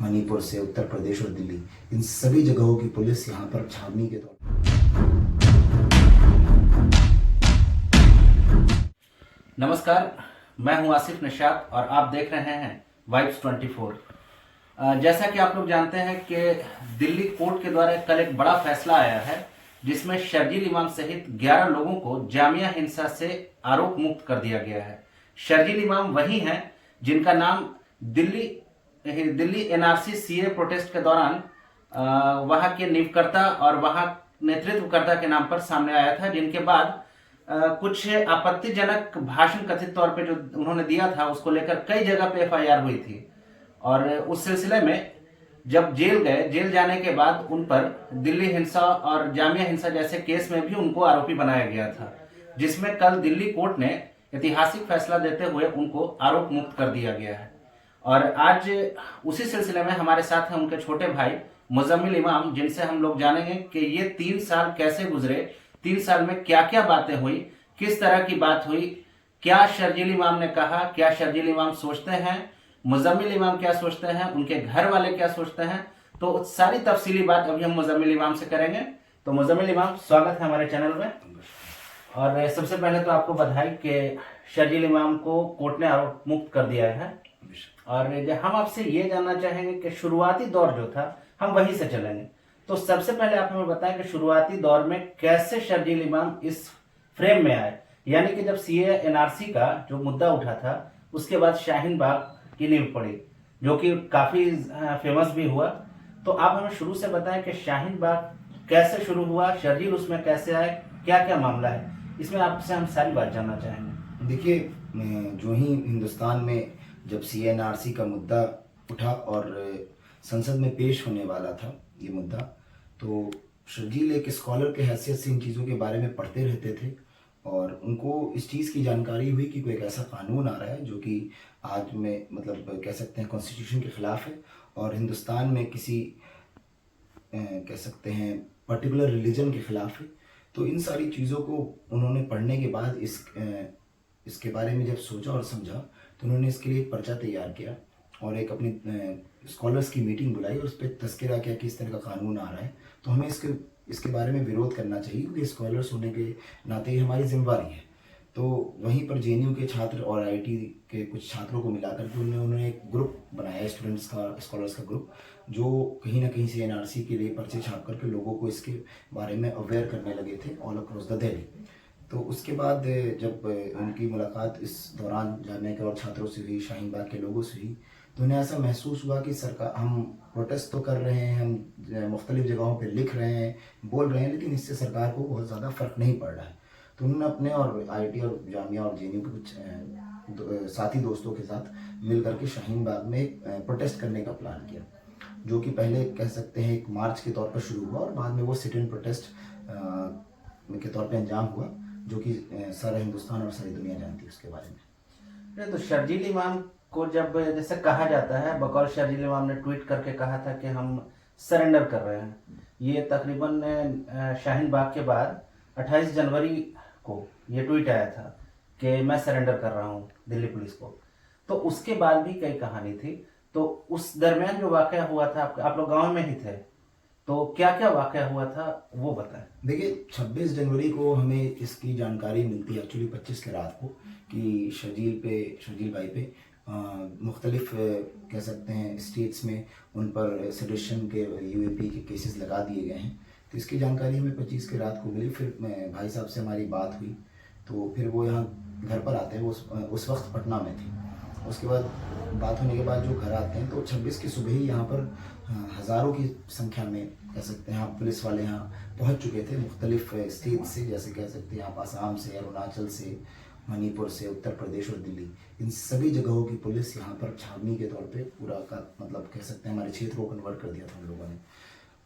मणिपुर से उत्तर प्रदेश और दिल्ली, इन सभी जगहों की पुलिस यहाँ पर छावनी के तौर नमस्कार, मैं हूं आसिफ निशात और आप देख रहे हैं वाइब्स 24। जैसा कि आप लोग जानते हैं कि दिल्ली कोर्ट के द्वारा कल एक बड़ा फैसला आया है जिसमें शर्जील इमाम सहित 11 लोगों को जामिया हिंसा से आरोप मुक्त कर दिया गया है। शर्जील इमाम वही हैं जिनका नाम दिल्ली एनआरसी सीए प्रोटेस्ट के दौरान वहां के नियोक्ता और वहां नेतृत्वकर्ता के नाम पर सामने आया था, जिनके बाद कुछ आपत्तिजनक भाषण कथित तौर पे जो उन्होंने दिया था उसको लेकर कई जगह पे एफआईआर हुई थी। और उस सिलसिले में जब जेल गए, जेल जाने के बाद उन पर दिल्ली हिंसा और जामिया हिंसा जैसे केस में भी उनको आरोपी बनाया गया था, जिसमें कल दिल्ली कोर्ट ने ऐतिहासिक फैसला देते हुए उनको आरोप मुक्त कर दिया गया है। और आज उसी सिलसिले में हमारे साथ हैं उनके छोटे भाई मुजम्मिल इमाम, जिनसे हम लोग जानेंगे कि ये 3 साल कैसे गुजरे, 3 साल में क्या क्या बातें हुई, किस तरह की बात हुई, क्या शर्जील इमाम ने कहा, क्या शर्जील इमाम सोचते हैं, मुजम्मिल इमाम क्या सोचते हैं, उनके घर वाले क्या सोचते हैं। तो सारी तफसीली बात अभी हम मुजम्मिल इमाम से करेंगे। तो मुजम्मिल इमाम, स्वागत है हमारे चैनल में। और सबसे पहले तो आपको बधाई कि शर्जील इमाम को कोर्ट ने आरोप मुक्त कर दिया है। और हम आपसे ये जानना चाहेंगे कि शुरुआती दौर जो था, हम वहीं से चलेंगे। तो सबसे पहले आप हमें बताएं कि शुरुआती दौर में कैसे शर्जील इमाम इस फ्रेम में आए, यानी कि जब सीए एनआरसी का जो मुद्दा उठा था उसके बाद शाहीन बाग की नींव पड़ी, जो कि काफी फेमस भी हुआ। तो आप हमें शुरू से बताएं कि शाहीन बाग कैसे शुरू हुआ, शर्जील उसमें कैसे आए, क्या क्या मामला है, इसमें आपसे हम सारी बात जानना चाहेंगे। देखिए, जो ही हिंदुस्तान में जब सीएनआरसी का मुद्दा उठा और संसद में पेश होने वाला था ये मुद्दा, तो शर्जील एक स्कॉलर के हैसियत से इन चीज़ों के बारे में पढ़ते रहते थे और उनको इस चीज़ की जानकारी हुई कि कोई एक ऐसा कानून आ रहा है जो कि आज में मतलब कह सकते हैं कॉन्स्टिट्यूशन के ख़िलाफ़ है और हिंदुस्तान में किसी कह सकते हैं पर्टिकुलर रिलीजन के ख़िलाफ़ है। तो इन सारी चीज़ों को उन्होंने पढ़ने के बाद इसके बारे में जब सोचा और समझा तो उन्होंने इसके लिए एक पर्चा तैयार किया और एक अपनी स्कॉलर्स की मीटिंग बुलाई और उस पर तस्करा किया कि इस तरह का कानून आ रहा है, तो हमें इसके बारे में विरोध करना चाहिए क्योंकि स्कॉलर्स होने के नाते ये हमारी जिम्मेवारी है। तो वहीं पर जेएनयू के छात्र और आईआईटी के कुछ छात्रों को मिलाकर के उन्होंने एक ग्रुप बनाया, स्टूडेंट्स का, स्कॉलर्स का ग्रुप, जो कहीं ना कहीं से एनआरसी के लिए पर्चे छाप करके लोगों को इसके बारे में अवेयर करने लगे थे ऑल अक्रॉस द दिल्ली। तो उसके बाद जब उनकी मुलाकात इस दौरान जाने के और छात्रों से हुई, शाहीन बाग के लोगों से हुई, तो उन्हें ऐसा महसूस हुआ कि सरकार, हम प्रोटेस्ट तो कर रहे हैं, हम मुख्तलिफ जगहों पे लिख रहे हैं, बोल रहे हैं, लेकिन इससे सरकार को बहुत ज़्यादा फ़र्क नहीं पड़ रहा है। तो उन्होंने अपने और आईआईटी और जामिया और जेएनयू के कुछ साथी दोस्तों के साथ मिल करके शाहीन बाग में एक प्रोटेस्ट करने का प्लान किया, जो कि पहले कह सकते हैं एक मार्च के तौर पर शुरू हुआ और बाद में वो सिट इन प्रोटेस्ट के तौर पे अंजाम हुआ, जो कि सारा हिंदुस्तान और सारी दुनिया जानती है उसके बारे में। तो शर्जील इमाम को जब जैसे कहा जाता है, बकौल शर्जील इमाम ने ट्वीट करके कहा था कि हम सरेंडर कर रहे हैं, ये तकरीबन शाहीन बाग के बाद 28 जनवरी को ये ट्वीट आया था कि मैं सरेंडर कर रहा हूँ दिल्ली पुलिस को। तो उसके बाद भी कई कहानी थी। तो उस दरमियान जो वाकया हुआ था, आप लोग गाँव में ही थे, तो क्या क्या वाकया हुआ था वो बताएं। देखिए, 26 जनवरी को हमें इसकी जानकारी मिलती है, एक्चुअली 25 की रात को, कि शर्जील भाई पे मुख्तलिफ कह सकते हैं स्टेट्स में उन पर सेडिशन के यूएपी के केसेस लगा दिए गए हैं। तो इसकी जानकारी हमें 25 की रात को मिली। फिर भाई साहब से हमारी बात हुई, तो फिर वो यहाँ घर पर आते हैं, वो उस वक्त पटना में थे। उसके बाद बात होने के बाद जो घर आते हैं तो 26 की सुबह ही यहाँ पर हज़ारों की संख्या में कह सकते हैं पुलिस वाले यहाँ पहुँच चुके थे मुख्तलिफ स्टेट से, जैसे कह सकते हैं आप आसाम से, अरुणाचल से, मणिपुर से, उत्तर प्रदेश और दिल्ली, इन सभी जगहों की पुलिस यहाँ पर छावनी के तौर पे पूरा का मतलब कह सकते हैं हमारे क्षेत्र को कन्वर्ट कर दिया था उन लोगों ने।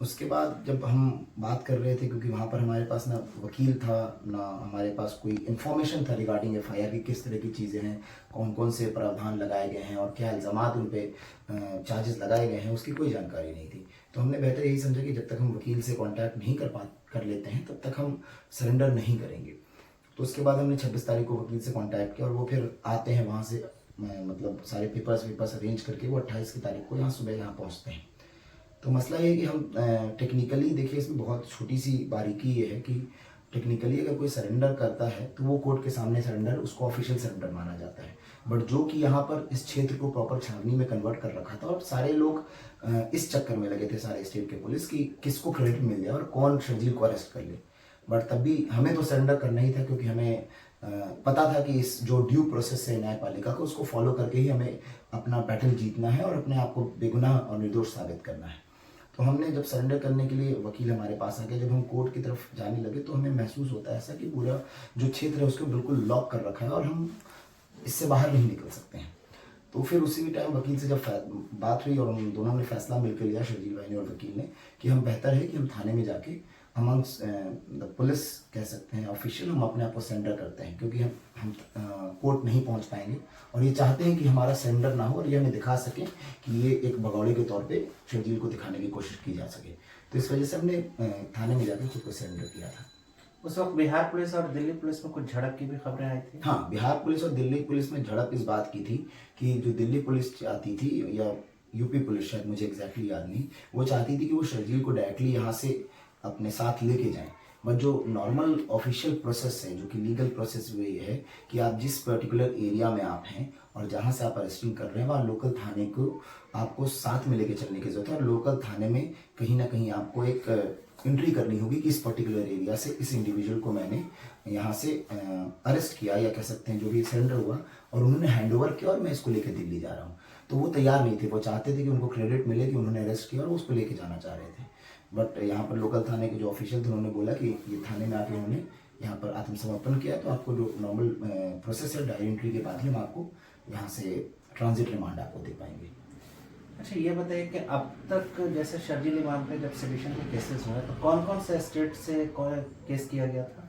उसके बाद जब हम बात कर रहे थे, क्योंकि वहाँ पर हमारे पास ना वकील था, ना हमारे पास कोई इन्फॉर्मेशन था रिगार्डिंग एफआईआर की किस तरह की चीज़ें हैं, कौन कौन से प्रावधान लगाए गए हैं और क्या इल्ज़ामात उन पे चार्जेस लगाए गए हैं, उसकी कोई जानकारी नहीं थी। तो हमने बेहतर यही समझा कि जब तक हम वकील से कांटेक्ट नहीं कर लेते हैं तब तक हम सरेंडर नहीं करेंगे। तो उसके बाद हमने 26 तारीख को वकील से कांटेक्ट किया और वो फिर आते हैं वहाँ से मतलब सारे पेपर्स अरेंज करके वो 28 की तारीख को यहाँ सुबह यहाँ पहुँचते हैं। तो मसला ये है कि हम टेक्निकली देखिए, इसमें बहुत छोटी सी बारीकी ये है कि टेक्निकली अगर कोई सरेंडर करता है तो वो कोर्ट के सामने सरेंडर, उसको ऑफिशियल सरेंडर माना जाता है। बट जो कि यहाँ पर इस क्षेत्र को प्रॉपर छावनी में कन्वर्ट कर रखा था और सारे लोग इस चक्कर में लगे थे, सारे स्टेट के पुलिस, की किसको क्रेडिट मिल जाए और कौन शर्जील को अरेस्ट कर ले। बट तब भी हमें तो सरेंडर करना ही था, क्योंकि हमें पता था कि इस जो ड्यू प्रोसेस है न्यायपालिका को, उसको फॉलो करके ही हमें अपना बैटल जीतना है और अपने आप को बेगुनाह और निर्दोष साबित करना है। तो हमने जब सरेंडर करने के लिए वकील हमारे पास आ गया, जब हम कोर्ट की तरफ जाने लगे तो हमें महसूस होता है ऐसा कि पूरा जो क्षेत्र है उसको बिल्कुल लॉक कर रखा है और हम इससे बाहर नहीं निकल सकते हैं। तो फिर उसी टाइम वकील से जब बात हुई और हम दोनों ने फैसला मिलकर लिया, शर्जील भाई ने और वकील ने, कि हम बेहतर है कि हम थाने में जाके अमंग्स पुलिस कह सकते हैं ऑफिशियल, हम अपने आप को सरेंडर करते हैं, क्योंकि हम कोर्ट नहीं पहुंच पाएंगे और ये चाहते हैं कि हमारा सरेंडर ना हो और ये हमें दिखा सकें कि ये एक भगौड़े के तौर पे शर्जील को दिखाने की कोशिश की जा सके। तो इस वजह से हमने थाने में जाकर खुद को सरेंडर किया था। उस वक्त बिहार पुलिस और दिल्ली पुलिस में कुछ झड़प की भी खबरें आई थी। हाँ, बिहार पुलिस और दिल्ली पुलिस में झड़प इस बात की थी कि जो दिल्ली पुलिस चाहती थी, या यूपी पुलिस, शायद मुझे एग्जैक्टली याद नहीं, वो चाहती थी कि वो शर्जील को डायरेक्टली यहाँ से अपने साथ लेके जाएं। बट जो नॉर्मल ऑफिशियल प्रोसेस है, जो कि लीगल प्रोसेस वो ये है कि आप जिस पर्टिकुलर एरिया में आप हैं और जहाँ से आप अरेस्टिंग कर रहे हैं, वहाँ लोकल थाने को आपको साथ में लेके चलने की जरूरत है और लोकल थाने में कहीं ना कहीं आपको एक एंट्री करनी होगी कि इस पर्टिकुलर एरिया से इस इंडिविजुअल को मैंने यहाँ से अरेस्ट किया, या कह सकते हैं जो भी सरेंडर हुआ और उन्होंने हैंडओवर किया और मैं इसको लेकर दिल्ली जा रहा हूँ। तो वो तैयार नहीं थे, वो चाहते थे कि उनको क्रेडिट मिले कि उन्होंने अरेस्ट किया और वो उसको लेके जाना चाह रहे थे। बट यहाँ पर लोकल थाने के जो ऑफिशियल थे उन्होंने बोला कि ये थाने में आके उन्होंने यहाँ पर आत्मसमर्पण किया, तो आपको जो नॉर्मल प्रोसेस है डायरी एंट्री के बाद ही हम आपको यहाँ से ट्रांजिट रिमांड आपको दे पाएंगे। अच्छा, ये बताइए कि अब तक जैसे शर्जील इमाम पे जब सेडिशन के केसेस हुए तो कौन कौन से स्टेट से कौन केस किया गया था?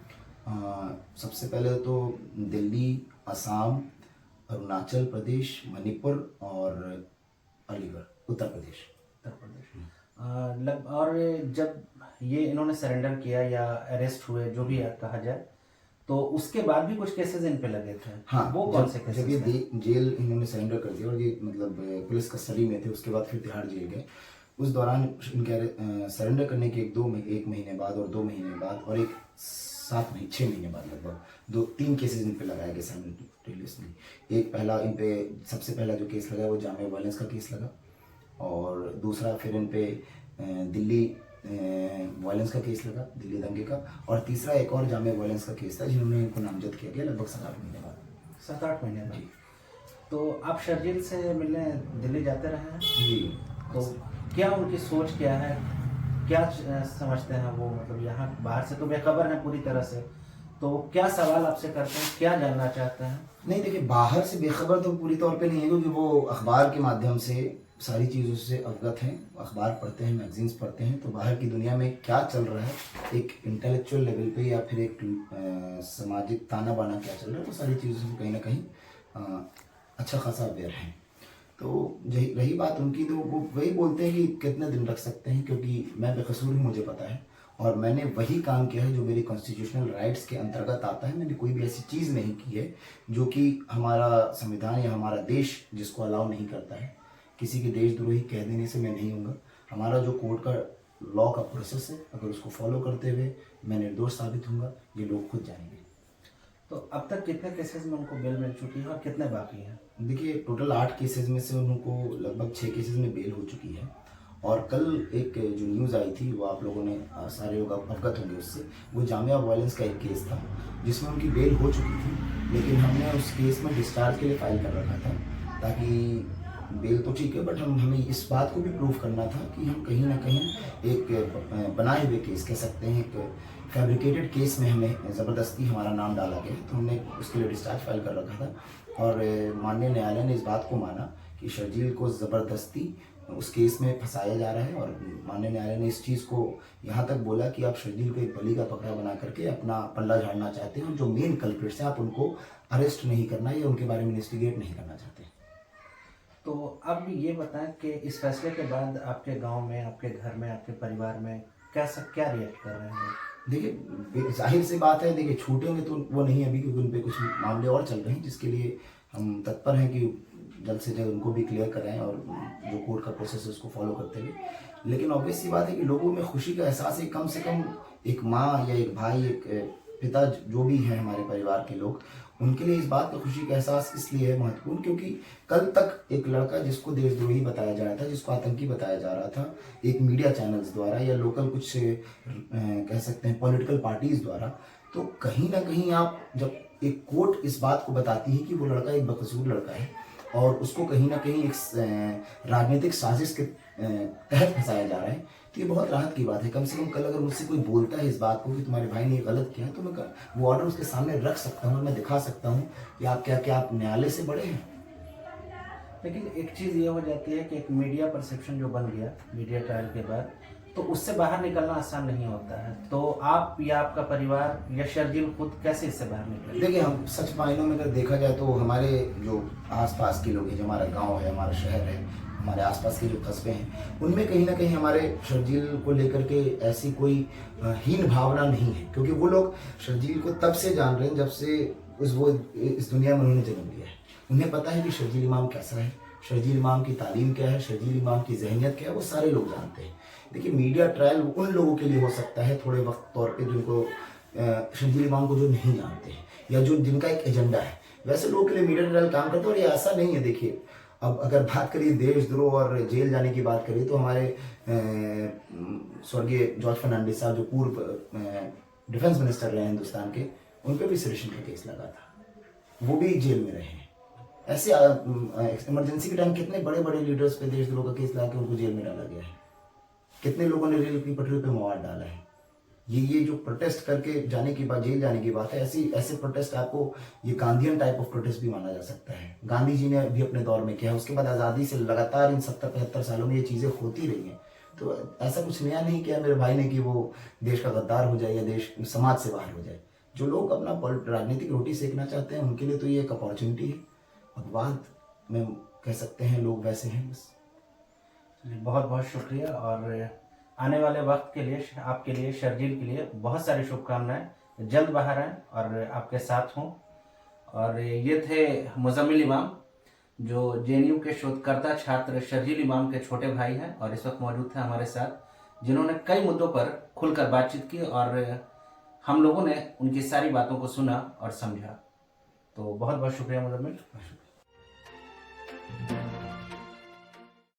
सबसे पहले तो दिल्ली, असम, अरुणाचल प्रदेश, मणिपुर और अलीगढ़, उत्तर प्रदेश। और जब ये इन्होंने सरेंडर किया या अरेस्ट हुए, जो भी कहा जाए, तो उसके बाद भी कुछ केसेस इन पे लगे थे। हाँ, वो कौन से केसेस? जब ये जेल इन्होंने सरेंडर कर दिया और ये मतलब पुलिस कस्टडी में थे, उसके बाद फिर तिहाड़ जेल गए। उस दौरान इनके सरेंडर करने के एक महीने बाद और 2 महीने बाद और 6 महीने बाद लगभग 3 केसेस इन पे लगाए गए साइमल्टेनियसली। एक पहला इन पे सबसे पहला जो केस लगा वो जामिया वायलेंस का केस लगा, और दूसरा फिर इन पे दिल्ली वायलेंस का केस लगा, दिल्ली दंगे का, और तीसरा एक और जामिया वायलेंस का केस था जिन्होंने इनको नामजद किया गया लगभग 7-8 महीने बाद। 7-8 महीने बाद। तो आप शर्जील से मिलने दिल्ली जाते रहे हैं जी। तो क्या उनकी सोच क्या है, क्या समझते हैं वो? मतलब यहाँ बाहर से तो बेखबर हैं पूरी तरह से, तो क्या सवाल आपसे करते हैं, क्या जानना चाहते हैं? नहीं, देखिए, बाहर से बेखबर तो पूरी तौर पे नहीं है, क्योंकि वो अखबार के माध्यम से सारी चीज़ों से अवगत हैं, अखबार पढ़ते हैं, मैगजीन्स पढ़ते हैं। तो बाहर की दुनिया में क्या चल रहा है एक इंटेलेक्चुअल लेवल पे या फिर एक सामाजिक ताना बाना क्या चल रहा है, वो सारी चीज़ों से कहीं ना कहीं अच्छा खासा अवेयर हैं। तो रही बात उनकी, तो वो वही बोलते हैं कि कितने दिन रख सकते हैं, क्योंकि मैं बेकसूर हूँ, मुझे पता है, और मैंने वही काम किया है जो मेरी कॉन्स्टिट्यूशनल राइट्स के अंतर्गत आता है। मैंने कोई भी ऐसी चीज़ नहीं की है जो कि हमारा संविधान या हमारा देश जिसको अलाउ नहीं करता है। किसी के देशद्रोही कह देने से मैं नहीं हूँगा। हमारा जो कोर्ट का लॉ का प्रोसेस है, अगर उसको फॉलो करते हुए मैं निर्दोष साबित होऊंगा, ये लोग खुद जानेंगे। तो अब तक कितने केसेस में उनको बेल मिल चुकी है और कितने बाकी हैं? देखिए, टोटल 8 केसेस में से उनको लगभग 6 केसेस में बेल हो चुकी है, और कल एक जो न्यूज़ आई थी वो आप लोगों ने सारे लोग अवगत होंगे उससे, वो जामिया वायलेंस का एक केस था जिसमें उनकी बेल हो चुकी थी, लेकिन हमने उस केस में डिस्चार्ज के लिए फाइल कर रखा था, ताकि बेल तो ठीक है, बट हमें इस बात को भी प्रूव करना था कि हम कहीं ना कहीं एक बनाए हुए केस कह सकते हैं, एक फैब्रिकेटेड केस में हमें ज़बरदस्ती हमारा नाम डाला गया, तो हमने उसके लिए डिस्चार्ज फाइल कर रखा था। और माननीय न्यायालय ने इस बात को माना कि शर्जील को ज़बरदस्ती उस केस में फंसाया जा रहा है, और माननीय न्यायालय ने इस चीज़ को यहाँ तक बोला कि आप शर्जील को एक बलि का बकरा बना करके अपना पल्ला झाड़ना चाहते हैं, और जो मेन कल्प्रिट्स हैं आप उनको अरेस्ट नहीं करना या उनके बारे में इन्वेस्टिगेट नहीं करना चाहते। तो अब ये बताएं कि इस फैसले के बाद आपके गांव में, आपके घर में, आपके परिवार में क्या रिएक्ट कर रहे हैं? देखिए, जाहिर सी बात है, देखिए छूटेंगे तो वो नहीं अभी, क्योंकि उन पे कुछ मामले और चल रहे हैं जिसके लिए हम तत्पर हैं कि जल्द से जल्द उनको भी क्लियर कराएं और जो कोर्ट का प्रोसेस है उसको फॉलो करते हुए। लेकिन ऑब्वियस सी बात है कि लोगों में खुशी का एहसास है, कम से कम एक माँ या एक भाई, एक पिता, जो भी हैं हमारे परिवार के लोग, उनके लिए इस बात का खुशी का एहसास इसलिए है महत्वपूर्ण क्योंकि कल तक एक लड़का जिसको देशद्रोही बताया जा रहा था, जिसको आतंकी बताया जा रहा था, एक मीडिया चैनल्स द्वारा या लोकल कुछ कह सकते हैं पॉलिटिकल पार्टीज द्वारा, तो कहीं ना कहीं आप जब एक कोर्ट इस बात को बताती है कि वो लड़का एक बेकसूर लड़का है और उसको कहीं ना कहीं एक राजनीतिक साजिश के तहत फंसाया जा रहा है, तो ये बहुत राहत की बात है। कम से कम कल अगर मुझसे कोई बोलता है इस बात को कि तुम्हारे भाई ने ये गलत किया है, तो मैं वो ऑर्डर उसके सामने रख सकता हूँ और मैं दिखा सकता हूँ कि आप क्या आप न्यायालय से बड़े हैं। लेकिन एक चीज़ ये हो जाती है कि एक मीडिया परसेप्शन जो बन गया मीडिया ट्रायल के बाद, तो उससे बाहर निकलना आसान नहीं होता है। तो आप या आपका परिवार या शर्जील खुद कैसे इससे बाहर निकले? देखिए, हम सच मायनों में अगर देखा जाए तो हमारे जो आसपास के लोग हैं, जो हमारा गांव है, हमारा शहर है, हमारे आसपास के जो कस्बे हैं, उनमें कहीं ना कहीं हमारे शर्जील को लेकर के ऐसी कोई हीन भावना नहीं है, क्योंकि वो लोग शर्जील को तब से जान रहे हैं जब से वो इस दुनिया में उन्होंने जन्म लिया है। उन्हें पता है कि शर्जील इमाम कैसा है, शर्जील इमाम की तालीम क्या है, शर्जील इमाम की जहनियत क्या है, वो सारे लोग जानते हैं। देखिए, मीडिया ट्रायल उन लोगों के लिए हो सकता है थोड़े वक्त तौर पे जिनको शर्जील इमाम को जो नहीं जानते हैं या जो जिनका एक एजेंडा है, वैसे लोगों के लिए मीडिया ट्रायल काम करता है। और ये ऐसा नहीं है, देखिए, अब अगर बात करिए देशद्रोह और जेल जाने की बात करिए तो हमारे स्वर्गीय जॉर्ज फर्नांडिस साहब, जो पूर्व डिफेंस मिनिस्टर रहे हिंदुस्तान के, उन पर भी सेडिशन का केस लगा था, वो भी जेल में रहे हैं। ऐसे इमरजेंसी के टाइम कितने बड़े बड़े लीडर्स पे देशद्रोह का केस लगा के उनको जेल में डाला गया है, कितने लोगों ने रेल की पटरी पे मवाद डाला है। ये जो प्रोटेस्ट करके जाने की बात, जेल जाने की बात है, ऐसे प्रोटेस्ट आपको ये गांधीयन टाइप ऑफ प्रोटेस्ट भी माना जा सकता है। गांधी जी ने भी अपने दौर में किया है, उसके बाद आज़ादी से लगातार इन 70-75 सालों में ये चीज़ें होती रही हैं। तो ऐसा कुछ नया नहीं किया मेरे भाई ने कि वो देश का गद्दार हो जाए या देश समाज से बाहर हो जाए। जो लोग अपना राजनीतिक रोटी सेकना चाहते हैं उनके लिए तो ये एक अपॉर्चुनिटी है। अपवाद में कह सकते हैं लोग वैसे हैं बस। बहुत बहुत शुक्रिया, और आने वाले वक्त के लिए आपके लिए, शर्जील के लिए बहुत सारी शुभकामनाएं। जल्द बाहर आएँ और आपके साथ हों। और ये थे मुजम्मिल इमाम, जो जेएनयू के शोधकर्ता छात्र शर्जील इमाम के छोटे भाई हैं और इस वक्त मौजूद थे हमारे साथ, जिन्होंने कई मुद्दों पर खुलकर बातचीत की और हम लोगों ने उनकी सारी बातों को सुना और समझा। तो बहुत बहुत शुक्रिया मुजम्मिल।